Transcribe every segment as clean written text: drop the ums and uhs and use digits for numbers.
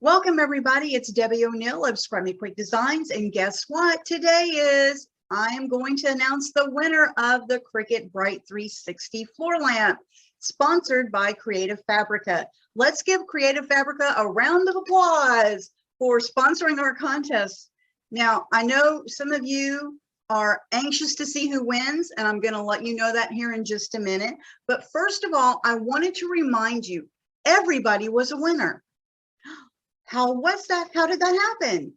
Welcome everybody, it's Debbie O'Neill of Scrummy Quick Designs, and guess what today is? I am going to announce the winner of the Cricut Bright 360 floor lamp, sponsored by Creative Fabrica. Let's give Creative Fabrica a round of applause for sponsoring our contest. Now, I know some of you are anxious to see who wins, and I'm going to let you know that here in just a minute. But first of all, I wanted to remind you, everybody was a winner. How was that? How did that happen?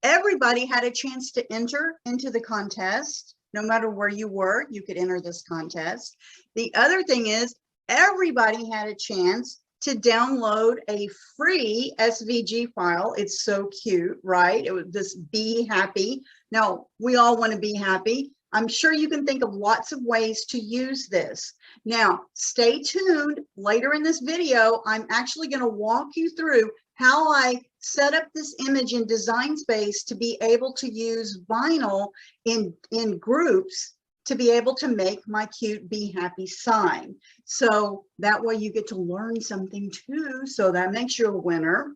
Everybody had a chance to enter into the contest. No matter where you were, you could enter this contest. The other thing is everybody had a chance to download a free SVG file. It's so cute, right? It was this Be Happy. Now, we all want to be happy. I'm sure you can think of lots of ways to use this. Now, stay tuned. Later in this video, I'm actually going to walk you through how I set up this image in Design Space to be able to use vinyl in groups to be able to make my cute Be Happy sign. So that way you get to learn something too. So that makes you a winner.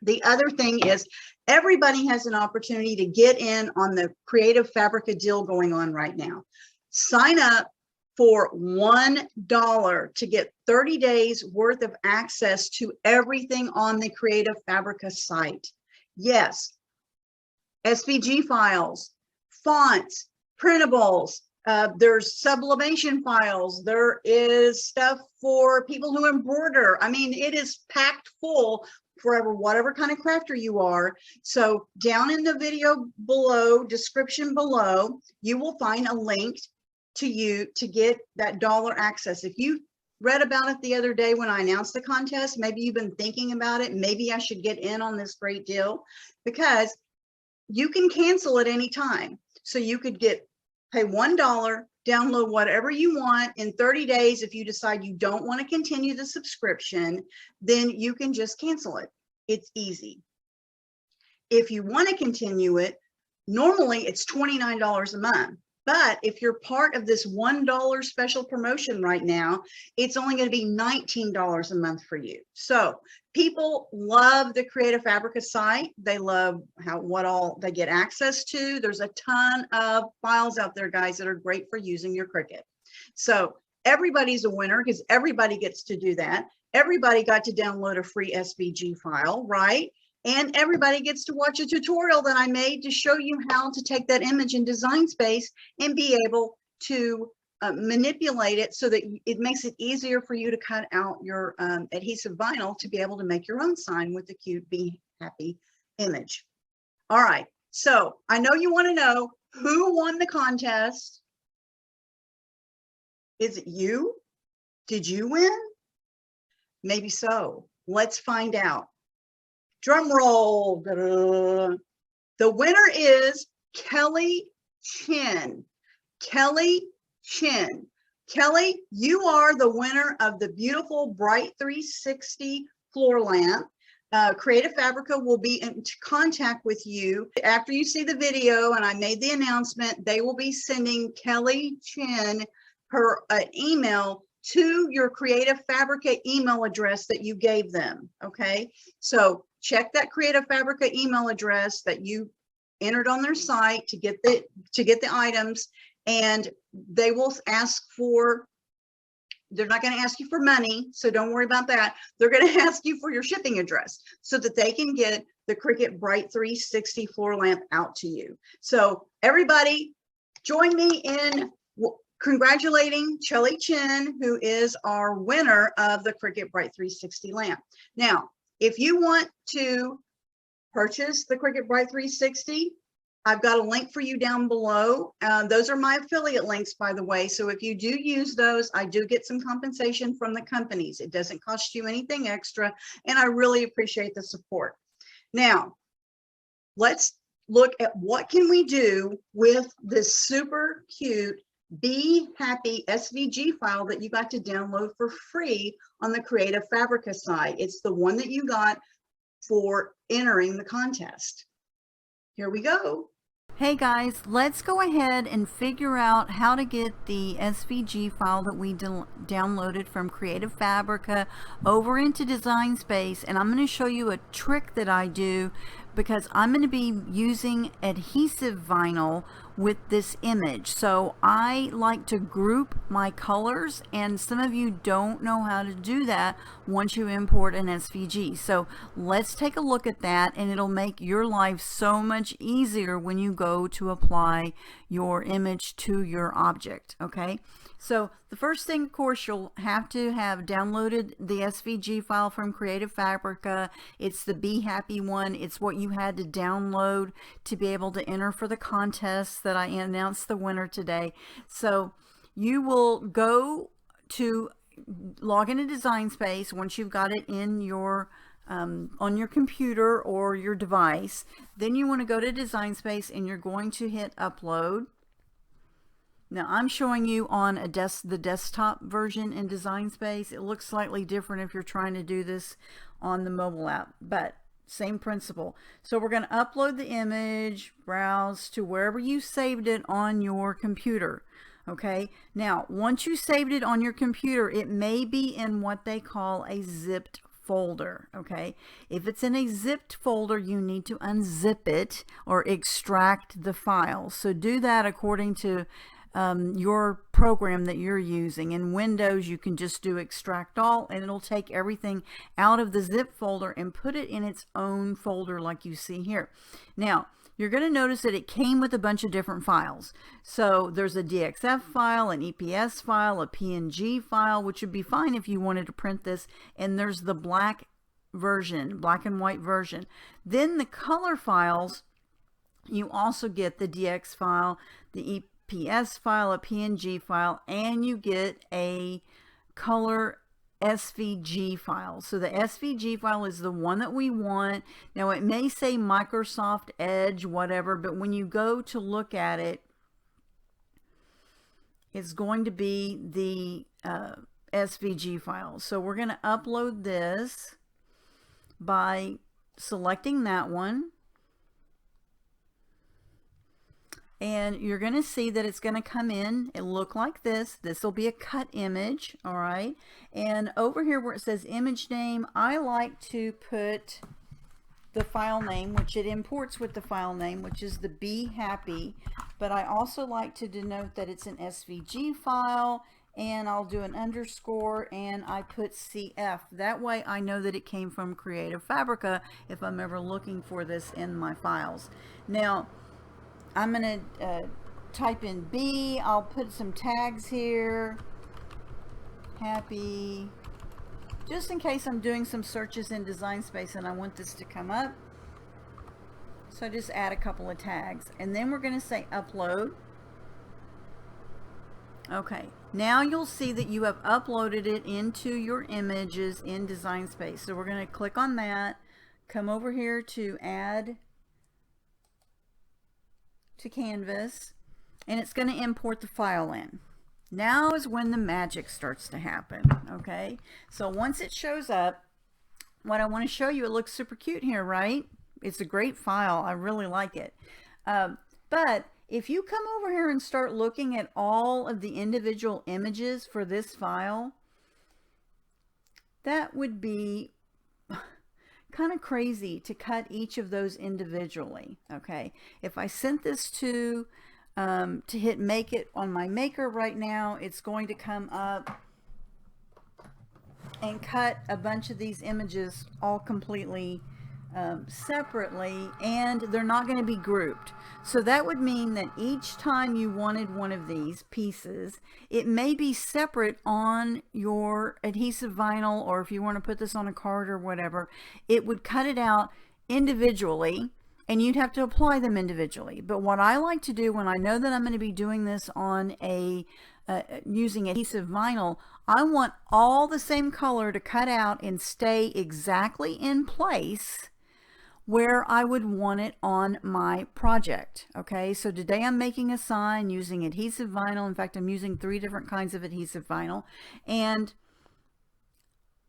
The other thing is everybody has an opportunity to get in on the Creative Fabrica deal going on right now. Sign up for $1 to get 30 days worth of access to everything on the Creative Fabrica site. Yes, SVG files, fonts, printables, there's sublimation files, there is stuff for people who embroider. I mean, it is packed full for whatever kind of crafter you are. So down in the video below, description below, you will find a link to you to get that dollar access. If you read about it the other day when I announced the contest, maybe you've been thinking about it, maybe I should get in on this great deal, because you can cancel at any time. So you could pay $1, download whatever you want in 30 days. If you decide you don't want to continue the subscription, then you can just cancel it. It's easy. If you want to continue it, normally it's $29 a month. But if you're part of this $1 special promotion right now, it's only going to be $19 a month for you. So people love the Creative Fabrica site. They love what all they get access to. There's a ton of files out there, guys, that are great for using your Cricut. So everybody's a winner because everybody gets to do that. Everybody got to download a free SVG file, right? And everybody gets to watch a tutorial that I made to show you how to take that image in Design Space and be able to manipulate it so that it makes it easier for you to cut out your adhesive vinyl to be able to make your own sign with the cute Be Happy image. All right, so I know you want to know who won the contest. Is it you? Did you win? Maybe so. Let's find out. Drum roll. The winner is Kelly Chin. Kelly Chin. Kelly, you are the winner of the beautiful Bright 360 floor lamp. Creative Fabrica will be in contact with you after you see the video, and I made the announcement. They will be sending Kelly Chin her email to your Creative Fabrica email address that you gave them. Okay, so check that Creative Fabrica email address that you entered on their site to get the items, and they will ask for, they're not going to ask you for money, so don't worry about that. They're going to ask you for your shipping address so that they can get the Cricut Bright 360 floor lamp out to you. So everybody join me in congratulating Kelly Chin, who is our winner of the Cricut Bright 360 lamp. Now, if you want to purchase the Cricut Bright 360, I've got a link for you down below. Those are my affiliate links, by the way. So if you do use those, I do get some compensation from the companies. It doesn't cost you anything extra, and I really appreciate the support. Now, let's look at what can we do with this super cute Be Happy SVG file that you got to download for free on the Creative Fabrica site. It's the one that you got for entering the contest. Here we go. Hey guys, let's go ahead and figure out how to get the SVG file that we downloaded from Creative Fabrica over into Design Space, and I'm going to show you a trick that I do because I'm going to be using adhesive vinyl with this image. So I like to group my colors, and some of you don't know how to do that once you import an SVG. So let's take a look at that, and it'll make your life so much easier when you go to apply your image to your object. Okay, so the first thing, of course, you'll have to have downloaded the SVG file from Creative Fabrica. It's the Be Happy one. It's what you had to download to be able to enter for the contest that I announced the winner today. So you will go to log into Design Space once you've got it in your on your computer or your device. Then you want to go to Design Space and you're going to hit upload. Now I'm showing you on the desktop version in Design Space. It looks slightly different if you're trying to do this on the mobile app, but same principle. So we're going to upload the image, browse to wherever you saved it on your computer. Okay, now once you saved it on your computer, it may be in what they call a zipped folder. Okay, if it's in a zipped folder, you need to unzip it or extract the file. So do that according to your program that you're using. In Windows, you can just do extract all, and it'll take everything out of the zip folder and put it in its own folder like you see here. Now you're going to notice that it came with a bunch of different files. So there's a DXF file, an EPS file, a PNG file, which would be fine if you wanted to print this, and there's the black version, black and white version. Then the color files, you also get the DX file, the EPS file, a PNG file, and you get a color SVG file. So the SVG file is the one that we want. Now it may say Microsoft Edge, whatever, but when you go to look at it, it's going to be the SVG file. So we're going to upload this by selecting that one. And you're going to see that it's going to come in. It look like this. This will be a cut image. All right. And over here where it says image name, I like to put the file name, which it imports with the file name, which is the Be Happy. But I also like to denote that it's an SVG file. And I'll do an underscore and I put CF. That way I know that it came from Creative Fabrica if I'm ever looking for this in my files. Now, I'm going to type in B. I'll put some tags here. Happy. Just in case I'm doing some searches in Design Space and I want this to come up. So just add a couple of tags. And then we're going to say upload. Okay. Now you'll see that you have uploaded it into your images in Design Space. So we're going to click on that. Come over here to add to canvas, and it's going to import the file in. Now is when the magic starts to happen. Okay, so once it shows up, what I want to show you, it looks super cute here, right? It's a great file. I really like it. But if you come over here and start looking at all of the individual images for this file, that would be kind of crazy to cut each of those individually. Okay, if I sent this to hit make it on my maker right now, it's going to come up and cut a bunch of these images all completely separately, and they're not going to be grouped. So that would mean that each time you wanted one of these pieces, it may be separate on your adhesive vinyl, or if you want to put this on a card or whatever, it would cut it out individually and you'd have to apply them individually. But what I like to do when I know that I'm going to be doing this on a using adhesive vinyl, I want all the same color to cut out and stay exactly in place where I would want it on my project. Okay, so today I'm making a sign using adhesive vinyl. In fact, I'm using 3 different kinds of adhesive vinyl, and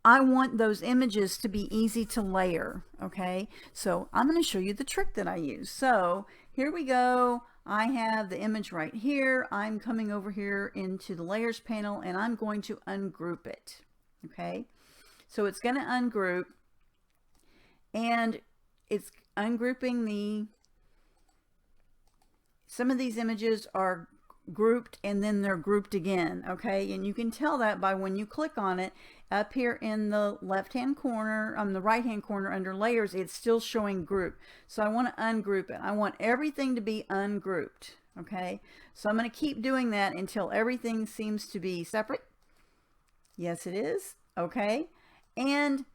I want those images to be easy to layer. Okay, so I'm going to show you the trick that I use. So here we go. I have the image right here. I'm coming over here into the layers panel and I'm going to ungroup it. Okay, so it's going to ungroup, and it's ungrouping some of these images are grouped and then they're grouped again. Okay, and you can tell that by when you click on it up here in the left hand corner, the right hand corner under layers, it's still showing group. So I want to ungroup it. I want everything to be ungrouped. Okay, so I'm going to keep doing that until everything seems to be separate. Yes, it is. Okay, and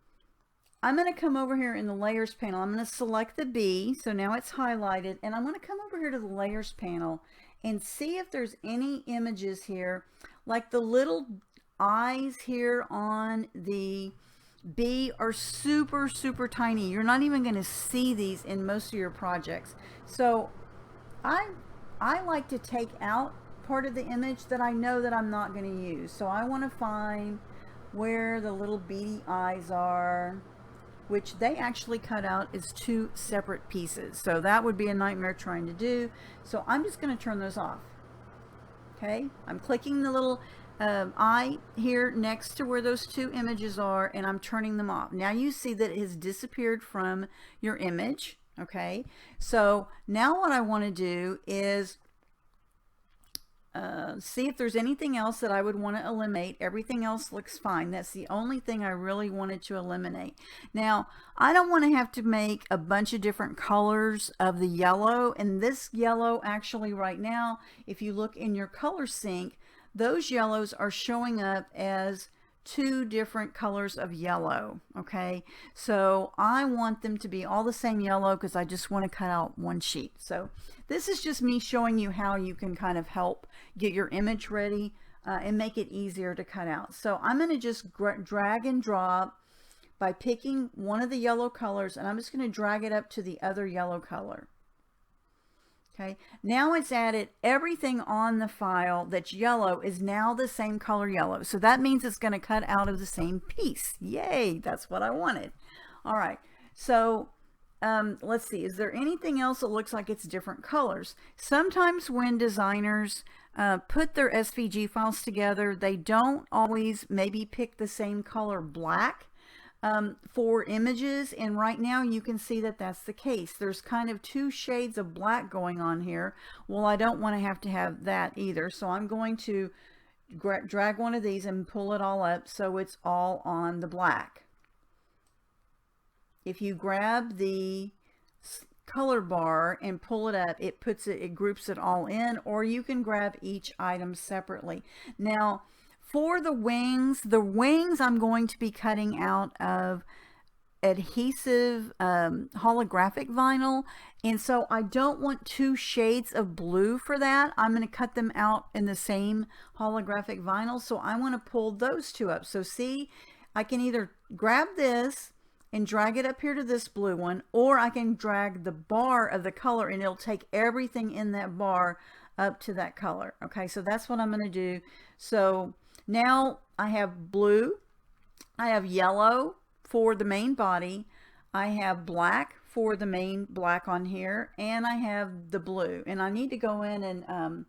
I'm going to come over here in the layers panel. I'm going to select the B, so now it's highlighted, and I'm going to come over here to the layers panel and see if there's any images here, like the little eyes here on the B are super, super tiny. You're not even going to see these in most of your projects. So I like to take out part of the image that I know that I'm not going to use. So I want to find where the little beady eyes are, which they actually cut out as two separate pieces. So that would be a nightmare trying to do. So I'm just going to turn those off. Okay, I'm clicking the little eye here next to where those two images are, and I'm turning them off. Now you see that it has disappeared from your image. Okay, so now what I want to do is see if there's anything else that I would want to eliminate. Everything else looks fine. That's the only thing I really wanted to eliminate. Now, I don't want to have to make a bunch of different colors of the yellow. And this yellow actually right now, if you look in your color sync, those yellows are showing up as two different colors of yellow. Okay, so I want them to be all the same yellow because I just want to cut out one sheet. So this is just me showing you how you can kind of help get your image ready and make it easier to cut out. So I'm going to just drag and drop by picking one of the yellow colors, and I'm just going to drag it up to the other yellow color. Okay, now it's added everything on the file that's yellow is now the same color yellow. So that means it's going to cut out of the same piece. Yay, that's what I wanted. All right, so let's see, is there anything else that looks like it's different colors? Sometimes when designers put their SVG files together, they don't always maybe pick the same color black for images, and right now you can see that that's the case. There's kind of two shades of black going on here. Well, I don't want to have that either, so I'm going to drag one of these and pull it all up so it's all on the black. If you grab the color bar and pull it up, it groups it all in, or you can grab each item separately. Now for the wings I'm going to be cutting out of adhesive holographic vinyl, and so I don't want two shades of blue for that. I'm going to cut them out in the same holographic vinyl, so I want to pull those two up. So see, I can either grab this and drag it up here to this blue one, or I can drag the bar of the color and it'll take everything in that bar up to that color. Okay, so that's what I'm going to do. So now I have blue, I have yellow for the main body, I have black for the main black on here, and I have the blue. And I need to go in and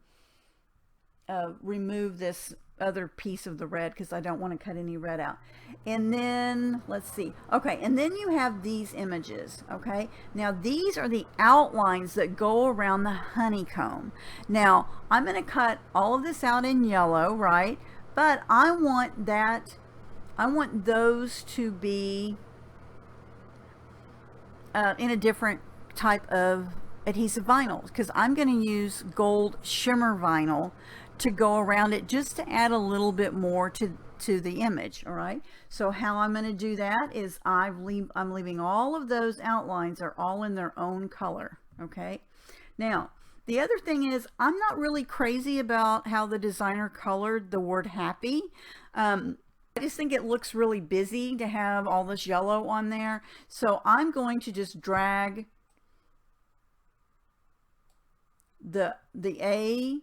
remove this other piece of the red because I don't want to cut any red out. And then let's see, okay, and then you have these images. Okay, now these are the outlines that go around the honeycomb. Now I'm going to cut all of this out in yellow, right? But I want those to be in a different type of adhesive vinyl, because I'm going to use gold shimmer vinyl to go around it just to add a little bit more to the image. All right, so how I'm going to do that is I'm leaving all of those outlines are all in their own color. Okay, now the other thing is I'm not really crazy about how the designer colored the word happy. I just think it looks really busy to have all this yellow on there. So I'm going to just drag the A,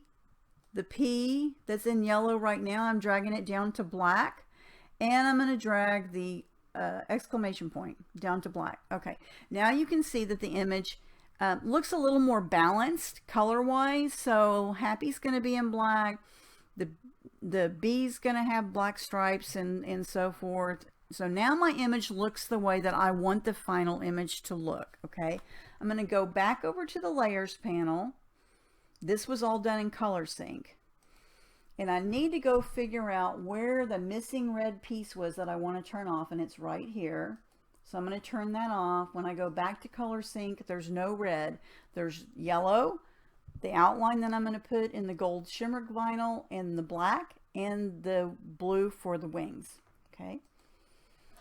the P that's in yellow right now. I'm dragging it down to black, and I'm going to drag the exclamation point down to black. Okay, now you can see that the image looks a little more balanced color wise. So Happy's going to be in black, the B's going to have black stripes and so forth. So now my image looks the way that I want the final image to look. Okay, I'm going to go back over to the layers panel. This was all done in color sync, and I need to go figure out where the missing red piece was that I want to turn off, and it's right here. So I'm going to turn that off. When I go back to color sync, there's no red. There's yellow, the outline that I'm going to put in the gold shimmer vinyl, and the black, and the blue for the wings. Okay.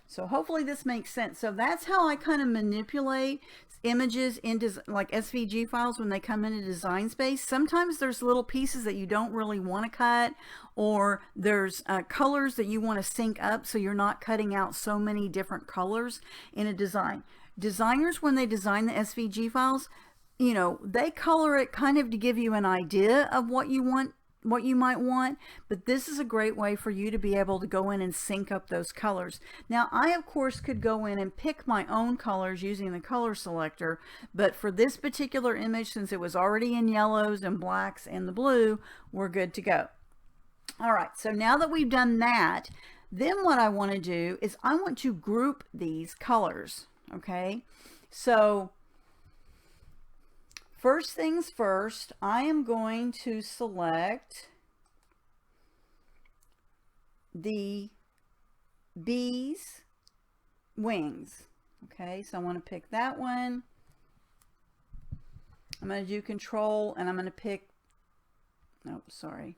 So hopefully this makes sense. So that's how I kind of manipulate images into like SVG files when they come into Design Space. Sometimes there's little pieces that you don't really want to cut, or there's colors that you want to sync up so you're not cutting out so many different colors in a design. Designers, when they design the SVG files, you know, they color it kind of to give you an idea of what you want, what you might want, but this is a great way for you to be able to go in and sync up those colors. Now, I of course could go in and pick my own colors using the color selector, but for this particular image, since it was already in yellows and blacks and the blue, we're good to go. All right, so now that we've done that, then what I want to do is I want to group these colors. Okay, so first things first, I am going to select the bee's wings. Okay, so I want to pick that one. I'm going to do control and I'm going to pick, oh, sorry.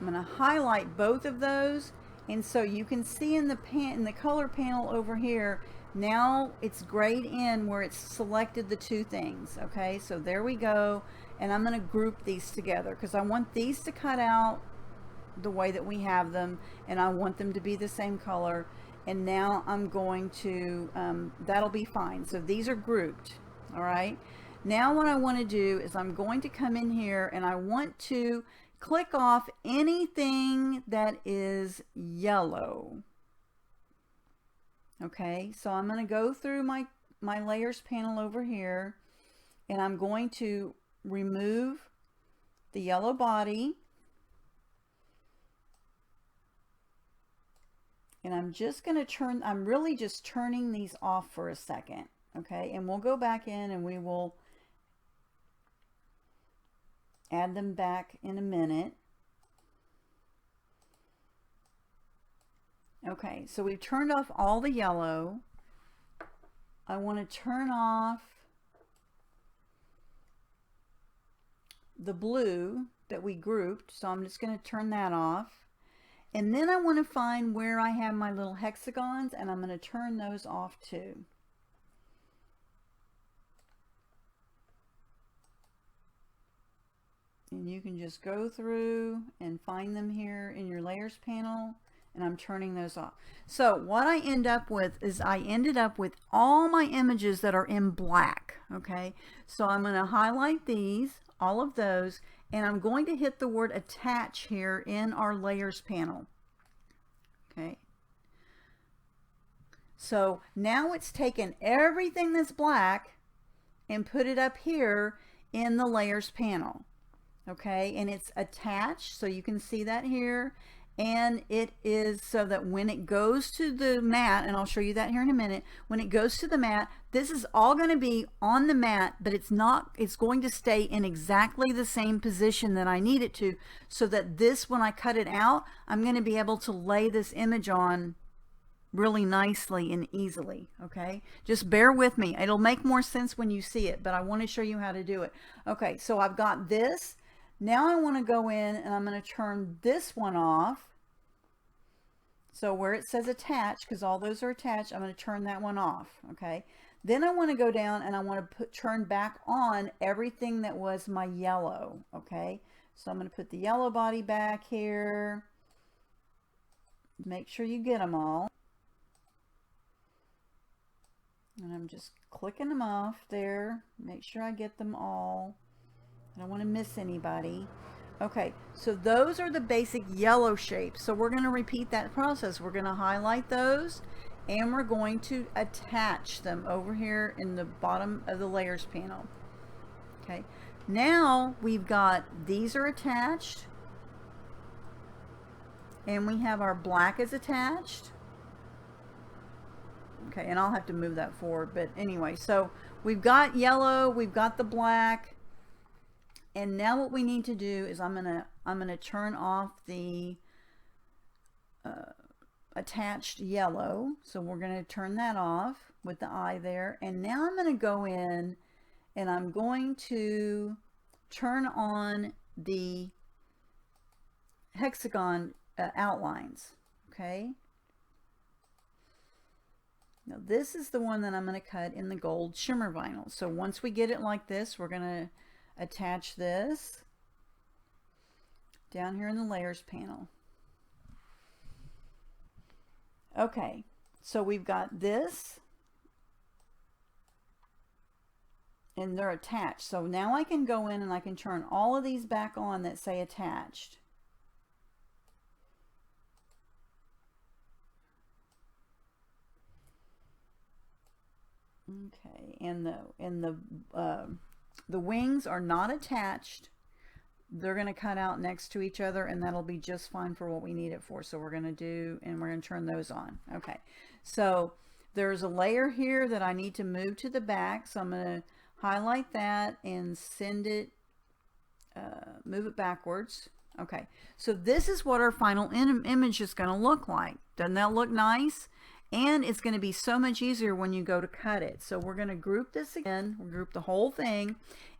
I'm going to highlight both of those, and so you can see in the color panel over here, now it's grayed in where it's selected the two things. Okay, so there we go, and I'm going to group these together because I want these to cut out the way that we have them, and I want them to be the same color. And now I'm going to that'll be fine. So these are grouped. All right, now what I want to do is I'm going to come in here and I want to click off anything that is yellow. Okay, so I'm going to go through my layers panel over here, and I'm going to remove the yellow body, and I'm just going to turn, I'm really just turning these off for a second. Okay, and we'll go back in and we will add them back in a minute. Okay, so we've turned off all the yellow. I want to turn off the blue that we grouped, so I'm just going to turn that off. And then I want to find where I have my little hexagons, and I'm going to turn those off too. And you can just go through and find them here in your layers panel, and I'm turning those off. So what I end up with is I ended up with all my images that are in black. Okay, so I'm going to highlight these, all of those, and I'm going to hit the word attach here in our layers panel. Okay, so now it's taken everything that's black and put it up here in the layers panel. Okay, and it's attached, so you can see that here, and it is so that when it goes to the mat, and I'll show you that here in a minute, when it goes to the mat, this is all going to be on the mat, but it's not, it's going to stay in exactly the same position that I need it to, so that this, when I cut it out, I'm going to be able to lay this image on really nicely and easily. Okay, just bear with me, it'll make more sense when you see it, but I want to show you how to do it. Okay, so I've got this. Now I want to go in and I'm going to turn this one off. So where it says attach, because all those are attached, I'm going to turn that one off. Okay, then I want to go down and I want to turn back on everything that was my yellow. Okay, so I'm going to put the yellow body back here. Make sure you get them all. And I'm just clicking them off there. Make sure I get them all. I don't want to miss anybody. Okay, so those are the basic yellow shapes. So we're going to repeat that process. We're going to highlight those, and we're going to attach them over here in the bottom of the layers panel. Okay, now we've got these are attached, and we have our black is attached. Okay, and I'll have to move that forward, but anyway, so we've got yellow, we've got the black, and now what we need to do is I'm gonna turn off the attached yellow. So we're going to turn that off with the eye there, and now I'm going to go in and I'm going to turn on the hexagon outlines. Okay, now this is the one that I'm going to cut in the gold shimmer vinyl. So once we get it like this, we're going to attach this down here in the layers panel. Okay, so we've got this, and they're attached. So now I can go in and I can turn all of these back on that say attached. Okay, and the wings are not attached. They're going to cut out next to each other, and that'll be just fine for what we need it for. So we're going to do, and we're going to turn those on. Okay, so there's a layer here that I need to move to the back, so I'm going to highlight that and send it, move it backwards. Okay, so this is what our final image is going to look like. Doesn't that look nice? And it's going to be so much easier when you go to cut it. So we're going to group this again. We'll group the whole thing.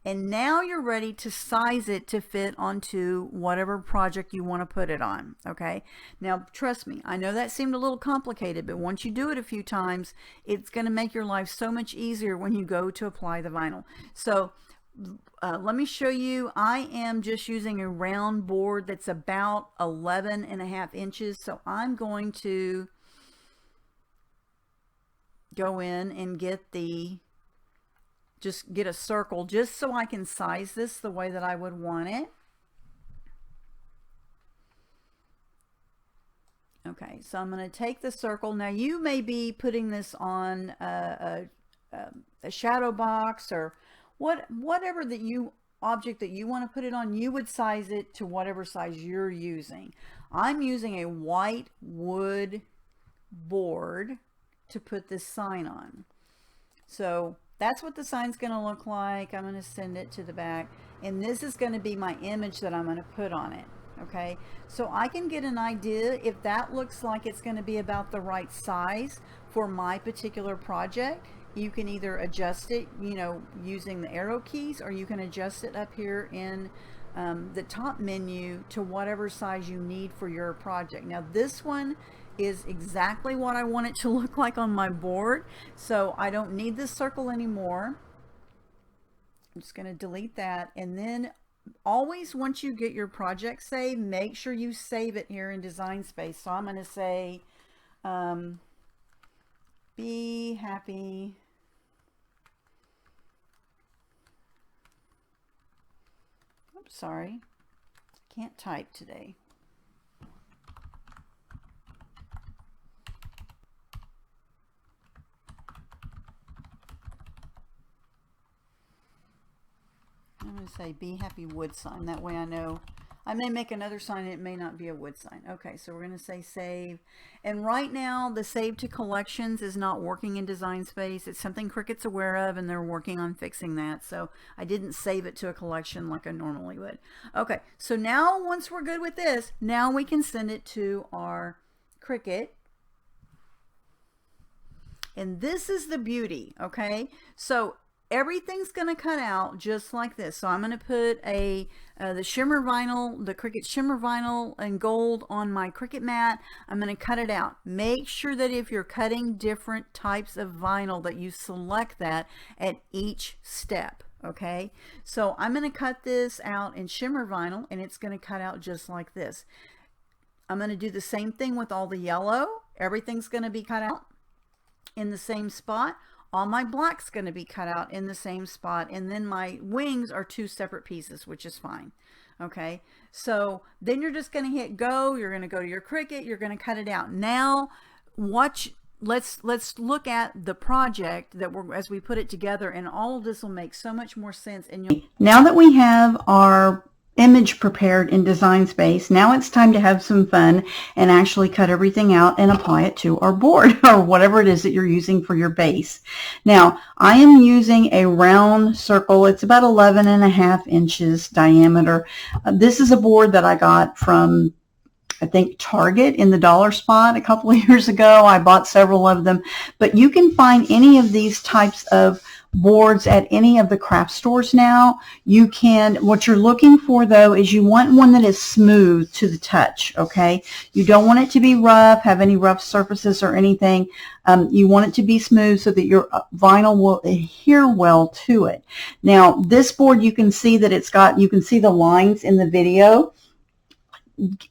And now you're ready to size it to fit onto whatever project you want to put it on. Okay. Now, trust me, I know that seemed a little complicated, but once you do it a few times, it's going to make your life so much easier when you go to apply the vinyl. So let me show you. I am just using a round board that's about 11.5 inches. So I'm going to go in and get just get a circle just so I can size this the way that I would want it. Okay, so I'm going to take the circle. Now you may be putting this on a shadow box or whatever object that you want to put it on. You would size it to whatever size you're using. I'm using a white wood board to put this sign on. So that's what the sign's going to look like. I'm going to send it to the back, and this is going to be my image that I'm going to put on it. Okay, so I can get an idea if that looks like it's going to be about the right size for my particular project. You can either adjust it, using the arrow keys, or you can adjust it up here in the top menu to whatever size you need for your project. Now this one is exactly what I want it to look like on my board, so I don't need this circle anymore. I'm just going to delete that, and then always once you get your project saved, make sure you save it here in Design Space. So I'm going to say be happy sorry, can't type today. I'm going to say be happy wood sign. That way I know. I may make another sign, it may not be a wood sign. Okay, so we're going to say save. And right now the save to collections is not working in Design Space. It's something Cricut's aware of, and they're working on fixing that. So I didn't save it to a collection like I normally would. Okay, so now once we're good with this, now we can send it to our Cricut. And this is the beauty, okay? So everything's going to cut out just like this. So I'm going to put the shimmer vinyl, the Cricut shimmer vinyl and gold on my Cricut mat. I'm going to cut it out. Make sure that if you're cutting different types of vinyl that you select that at each step. Okay, so I'm going to cut this out in shimmer vinyl, and it's going to cut out just like this. I'm going to do the same thing with all the yellow. Everything's going to be cut out in the same spot. All my black's going to be cut out in the same spot, and then my wings are two separate pieces, which is fine. Okay, so then you're just going to hit go. You're going to go to your Cricut. You're going to cut it out. Now watch let's look at the project that as we put it together, and all of this will make so much more sense. And now that we have our image prepared in Design Space, now it's time to have some fun and actually cut everything out and apply it to our board or whatever it is that you're using for your base. Now, I am using a round circle. It's about 11.5 inches diameter. This is a board that I got from, I think, Target in the dollar spot a couple of years ago. I bought several of them, but you can find any of these types of boards at any of the craft stores now. You can, what you're looking for though is you want one that is smooth to the touch, okay? You don't want it to be rough, have any rough surfaces or anything. You want it to be smooth so that your vinyl will adhere well to it. Now, this board, you can see that it's got, you can see the lines in the video,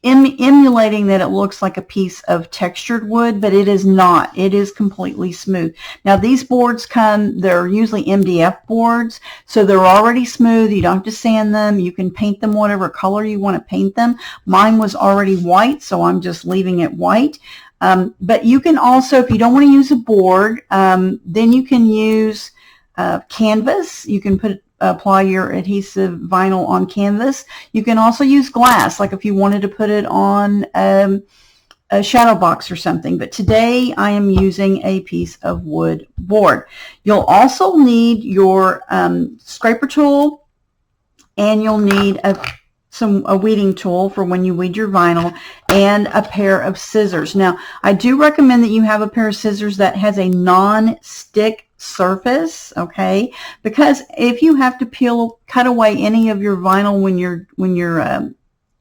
emulating that it looks like a piece of textured wood, but it is not. It is completely smooth. Now, these boards come, they're usually MDF boards, so they're already smooth. You don't have to sand them. You can paint them whatever color you want to paint them. Mine was already white, so I'm just leaving it white. But you can also, if you don't want to use a board, then you can use canvas. You can apply your adhesive vinyl on canvas. You can also use glass, like if you wanted to put it on a shadow box or something. But today I am using a piece of wood board. You'll also need your scraper tool, and you'll need a weeding tool for when you weed your vinyl, and a pair of scissors. Now, I do recommend that you have a pair of scissors that has a non-stick surface, okay? Because if you have to cut away any of your vinyl when you're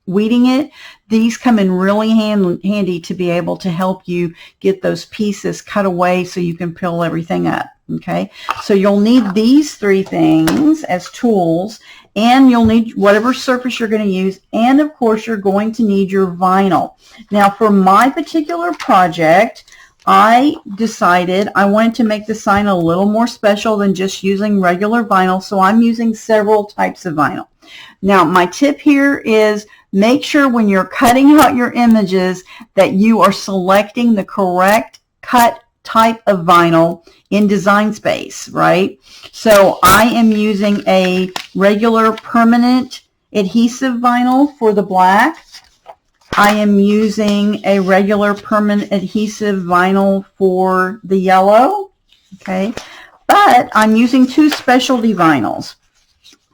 weeding it, these come in really handy to be able to help you get those pieces cut away so you can peel everything up, okay? So you'll need these three things as tools, and you'll need whatever surface you're going to use, and of course you're going to need your vinyl. Now, for my particular project, I decided I wanted to make the sign a little more special than just using regular vinyl, so I'm using several types of vinyl. Now, my tip here is make sure when you're cutting out your images that you are selecting the correct cut type of vinyl in Design Space, right? So I am using a regular permanent adhesive vinyl for the black. I am using a regular permanent adhesive vinyl for the yellow, okay? But I'm using two specialty vinyls.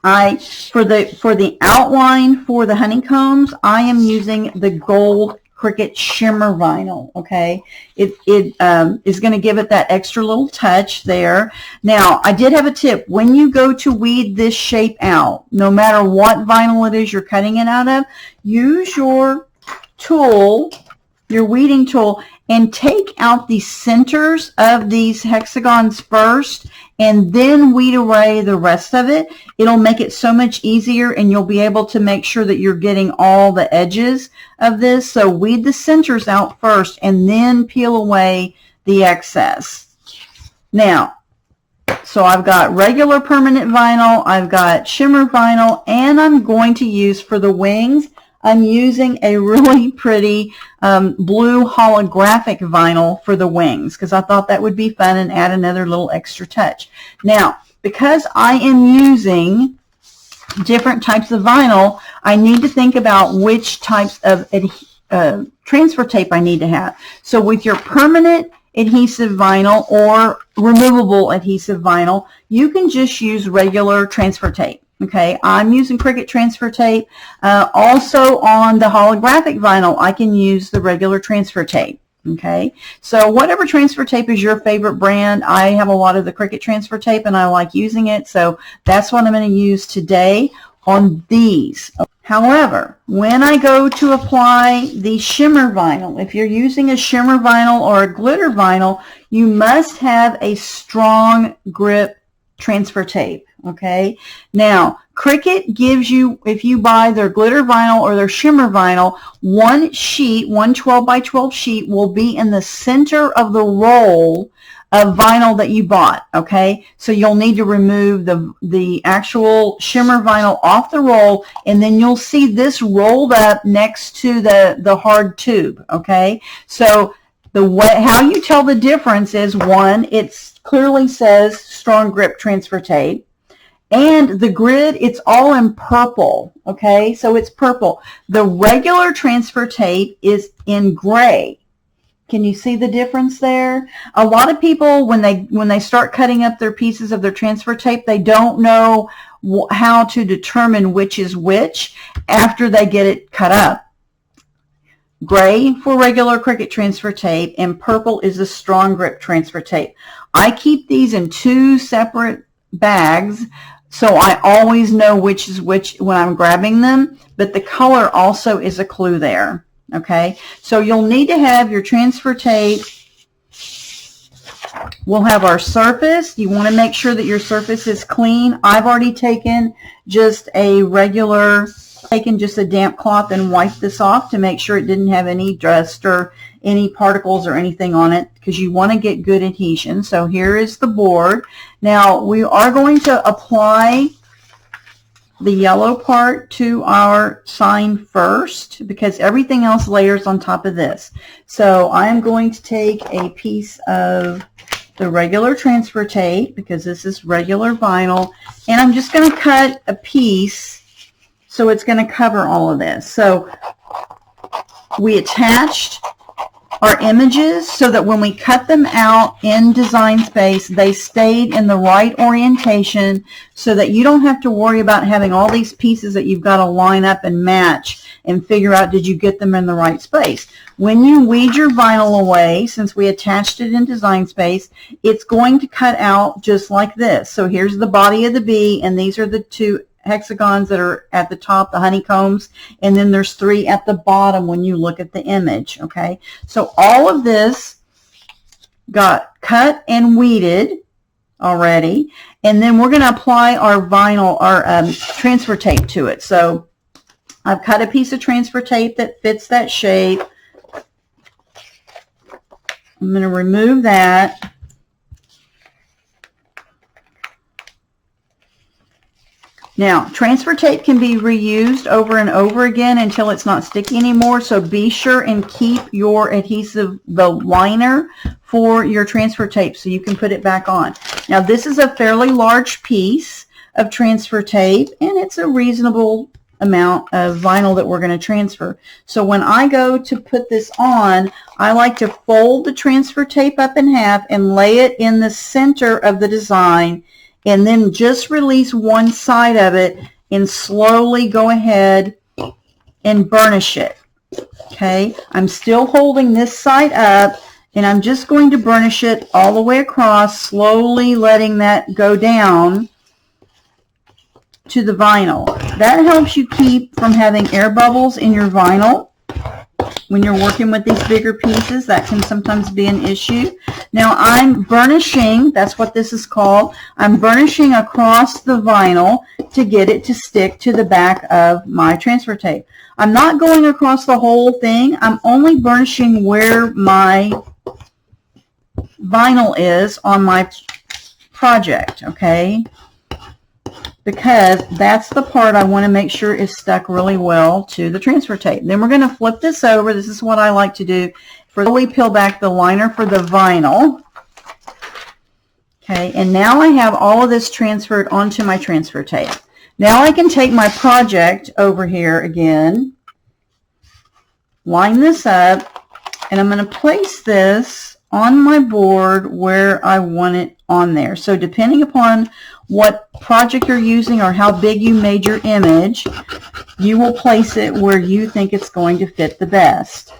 For the outline for the honeycombs, I am using the gold Cricut shimmer vinyl, okay? It is going to give it that extra little touch there. Now, I did have a tip. When you go to weed this shape out, no matter what vinyl it is you're cutting it out of, use your tool, your weeding tool, and take out the centers of these hexagons first, and then weed away the rest of it. It'll make it so much easier, and you'll be able to make sure that you're getting all the edges of this. So weed the centers out first, and then peel away the excess. Now, so I've got regular permanent vinyl, I've got shimmer vinyl, and I'm going to use for the wings, I'm using a really pretty blue holographic vinyl for the wings because I thought that would be fun and add another little extra touch. Now, because I am using different types of vinyl, I need to think about which types of transfer tape I need to have. So with your permanent adhesive vinyl or removable adhesive vinyl, you can just use regular transfer tape. Okay, I'm using Cricut transfer tape. Also on the holographic vinyl, I can use the regular transfer tape. Okay, so whatever transfer tape is your favorite brand, I have a lot of the Cricut transfer tape and I like using it, so that's what I'm going to use today on these. However, when I go to apply the shimmer vinyl, if you're using a shimmer vinyl or a glitter vinyl, you must have a strong grip transfer tape. Okay, now Cricut gives you, if you buy their glitter vinyl or their shimmer vinyl, one sheet, one 12 by 12 sheet will be in the center of the roll of vinyl that you bought. Okay, so you'll need to remove the actual shimmer vinyl off the roll, and then you'll see this rolled up next to the hard tube. Okay, so How you tell the difference is, one, it clearly says strong grip transfer tape. And the grid, it's all in purple, okay? So it's purple. The regular transfer tape is in gray. Can you see the difference there? A lot of people, when they start cutting up their pieces of their transfer tape, they don't know how to determine which is which after they get it cut up. Gray for regular Cricut transfer tape, and purple is the strong grip transfer tape. I keep these in 2 separate bags, so I always know which is which when I'm grabbing them, but the color also is a clue there. Okay, so you'll need to have your transfer tape. We'll have our surface. You want to make sure that your surface is clean. I've already taken just a damp cloth and wiped this off to make sure it didn't have any dust or any particles or anything on it, because you want to get good adhesion. So here is the board. Now we are going to apply the yellow part to our sign first, because everything else layers on top of this. So I'm going to take a piece of the regular transfer tape, because this is regular vinyl, and I'm just going to cut a piece so it's going to cover all of this. So we attached our images so that when we cut them out in Design Space, they stayed in the right orientation, so that you don't have to worry about having all these pieces that you've got to line up and match and figure out, did you get them in the right space. When you weed your vinyl away, since we attached it in Design Space, it's going to cut out just like this. So here's the body of the bee, and these are the 2 hexagons that are at the top, the honeycombs, and then there's 3 at the bottom when you look at the image. Okay, so all of this got cut and weeded already, and then we're going to apply our vinyl, our transfer tape to it. So I've cut a piece of transfer tape that fits that shape. I'm going to remove that. Now, transfer tape can be reused over and over again until it's not sticky anymore, so be sure and keep your adhesive, the liner for your transfer tape, so you can put it back on. Now, this is a fairly large piece of transfer tape, and it's a reasonable amount of vinyl that we're going to transfer. So when I go to put this on, I like to fold the transfer tape up in half and lay it in the center of the design, and then just release one side of it and slowly go ahead and burnish it. Okay, I'm still holding this side up, and I'm just going to burnish it all the way across, slowly letting that go down to the vinyl. That helps you keep from having air bubbles in your vinyl. When you're working with these bigger pieces, that can sometimes be an issue. Now I'm burnishing, that's what this is called. I'm burnishing across the vinyl to get it to stick to the back of my transfer tape. I'm not going across the whole thing. I'm only burnishing where my vinyl is on my project, okay? Because that's the part I want to make sure is stuck really well to the transfer tape. Then we're going to flip this over. This is what I like to do. Slowly peel back the liner for the vinyl. Okay, and now I have all of this transferred onto my transfer tape. Now I can take my project over here again, line this up, and I'm going to place this on my board where I want it on there. So depending upon what project you're using or how big you made your image, you will place it where you think it's going to fit the best.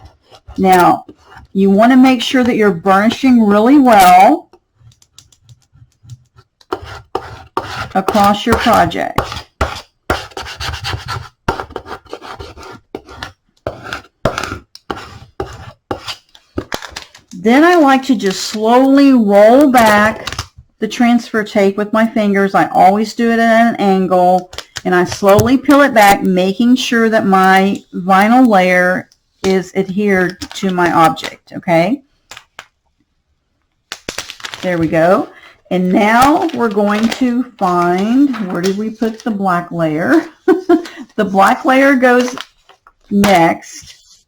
Now, you want to make sure that you're burnishing really well across your project. Then I like to just slowly roll back the transfer tape with my fingers. I always do it at an angle, and I slowly peel it back, making sure that my vinyl layer is adhered to my object, okay? There we go. And now we're going to find, where did we put the black layer? The black layer goes next.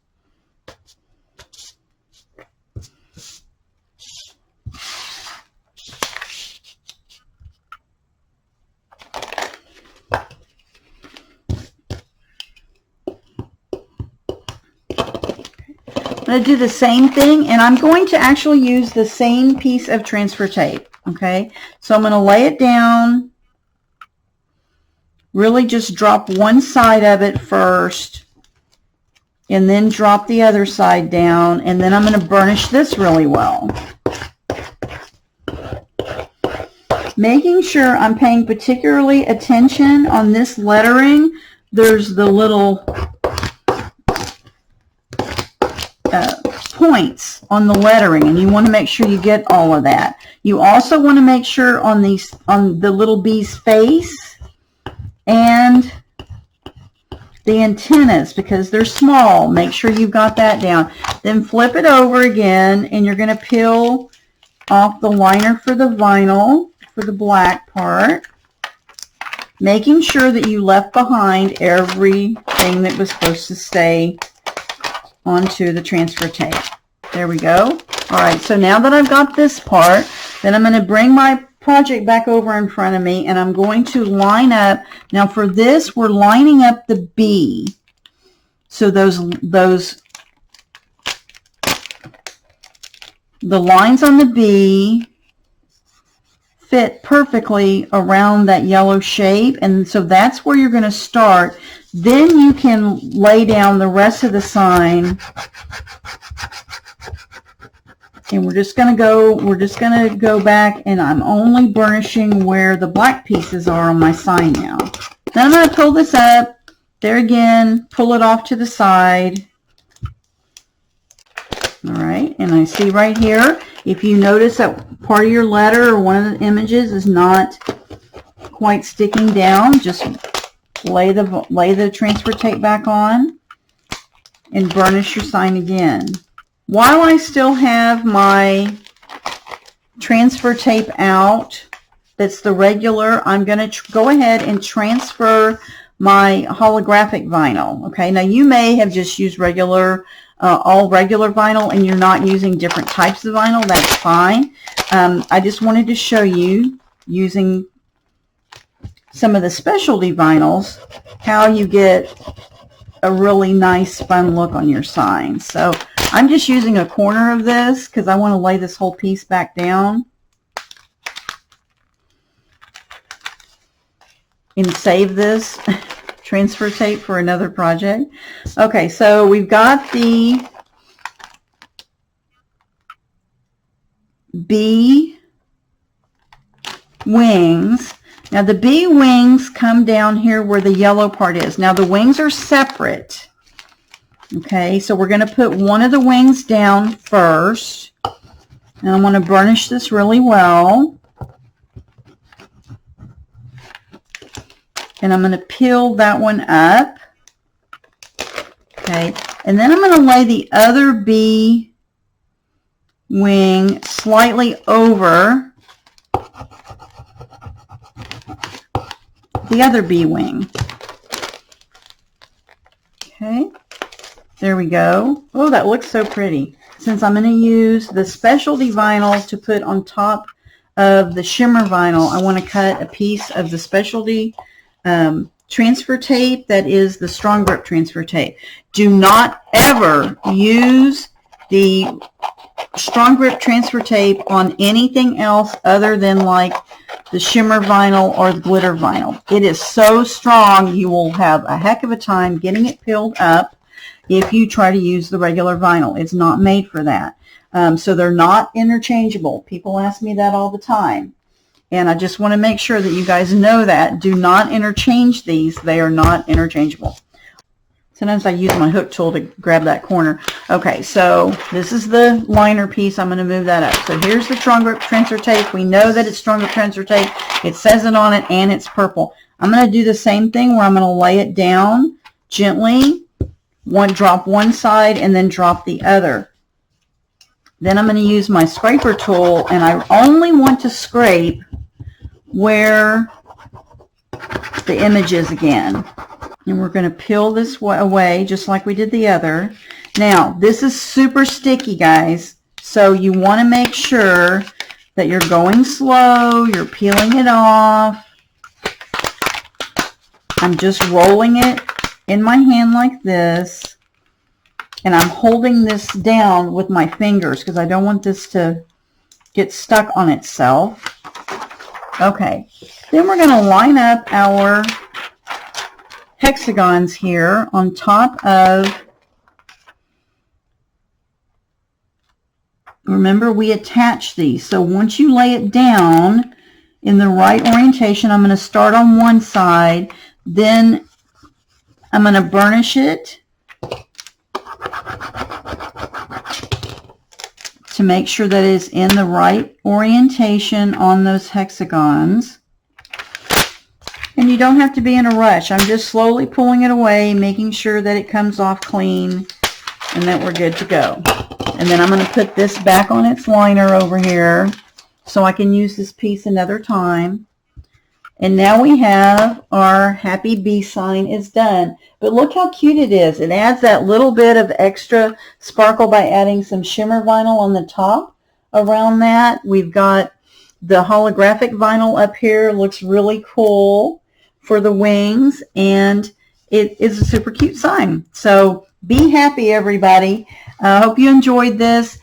going to do the same thing, and I'm going to actually use the same piece of transfer tape. Okay, so I'm going to lay it down, really just drop one side of it first, and then drop the other side down, and then I'm going to burnish this really well. Making sure I'm paying particularly attention on this lettering. There's the little points on the lettering, and you want to make sure you get all of that. You also want to make sure on the little bee's face and the antennas, because they're small. Make sure you've got that down. Then flip it over again, and you're going to peel off the liner for the vinyl, for the black part, making sure that you left behind everything that was supposed to stay onto the transfer tape. There we go. All right, so now that I've got this part, then I'm going to bring my project back over in front of me, and I'm going to line up. Now for this, we're lining up the bee. So the lines on the bee fit perfectly around that yellow shape, and so that's where you're going to start. Then you can lay down the rest of the sign, and we're just going to go back, and I'm only burnishing where the black pieces are on my sign now. Then I'm going to pull this up there again, pull it off to the side. All right, and I see right here, if you notice that part of your letter or one of the images is not quite sticking down, just lay the transfer tape back on and burnish your sign again. While I still have my transfer tape out, that's the regular, I'm going to go ahead and transfer my holographic vinyl. Okay, now you may have just used regular, all regular vinyl, and you're not using different types of vinyl. That's fine. I just wanted to show you, using some of the specialty vinyls, how you get a really nice fun look on your sign. So I'm just using a corner of this because I want to lay this whole piece back down and save this transfer tape for another project. Okay, so we've got the bee wings. Now the bee wings come down here where the yellow part is. Now the wings are separate. Okay, so we're going to put one of the wings down first. And I'm going to burnish this really well. And I'm going to peel that one up. Okay, and then I'm going to lay the other bee wing slightly over the other bee wing. Okay, there we go. Oh, that looks so pretty. Since I'm going to use the specialty vinyl to put on top of the shimmer vinyl, I want to cut a piece of the specialty transfer tape that is the strong grip transfer tape. Do not ever use the strong grip transfer tape on anything else other than like the shimmer vinyl or the glitter vinyl. It is so strong, you will have a heck of a time getting it peeled up if you try to use the regular vinyl. It's not made for that. So they're not interchangeable. People ask me that all the time. And I just want to make sure that you guys know that. Do not interchange these. They are not interchangeable. Sometimes I use my hook tool to grab that corner. Okay, so this is the liner piece. I'm going to move that up. So here's the strong grip transfer tape. We know that it's strong grip transfer tape. It says it on it, and it's purple. I'm going to do the same thing where I'm going to lay it down gently. Drop one side and then drop the other. Then I'm going to use my scraper tool, and I only want to scrape where the image is again. And we're going to peel this away just like we did the other. Now, this is super sticky, guys, so you want to make sure that you're going slow, you're peeling it off. I'm just rolling it in my hand like this. And I'm holding this down with my fingers because I don't want this to get stuck on itself. Okay, then we're going to line up our hexagons here on top of, remember we attach these, so once you lay it down in the right orientation, I'm going to start on one side, then I'm going to burnish it to make sure that it's in the right orientation on those hexagons. And you don't have to be in a rush. I'm just slowly pulling it away, making sure that it comes off clean and that we're good to go. And then I'm going to put this back on its liner over here so I can use this piece another time. And now we have our happy bee sign is done. But look how cute it is. It adds that little bit of extra sparkle by adding some shimmer vinyl on the top around that. We've got the holographic vinyl up here. Looks really cool for the wings, and it is a super cute sign. So be happy, everybody. I hope you enjoyed this.